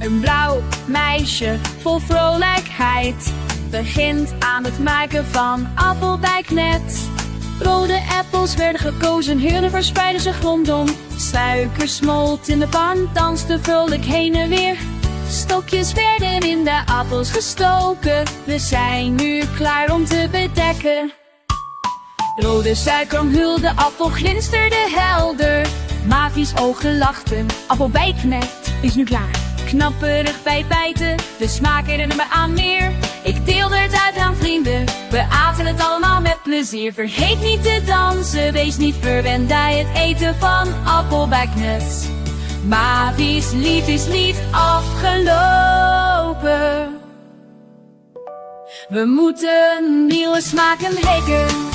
Een blauw meisje vol vrolijkheid begint aan het maken van appelbijknet. Rode appels werden gekozen, heuren verspreidden zich rondom. Suiker smolt in de pan, danste vrolijk heen en weer. Stokjes werden in de appels gestoken, we zijn nu klaar om te bedekken. Rode suiker omhulde appel, glinsterde helder. Mavi's ogen lachten, appelbijknet is nu klaar. Knapperig bij bijten, de smaak herinnerde me aan meer. Ik deelde het uit aan vrienden, we aten het allemaal met plezier. Vergeet niet te dansen, wees niet verwend bij het eten van appelbijknet. Mavi's lied is niet afgelopen. We moeten nieuwe smaken ontdekken.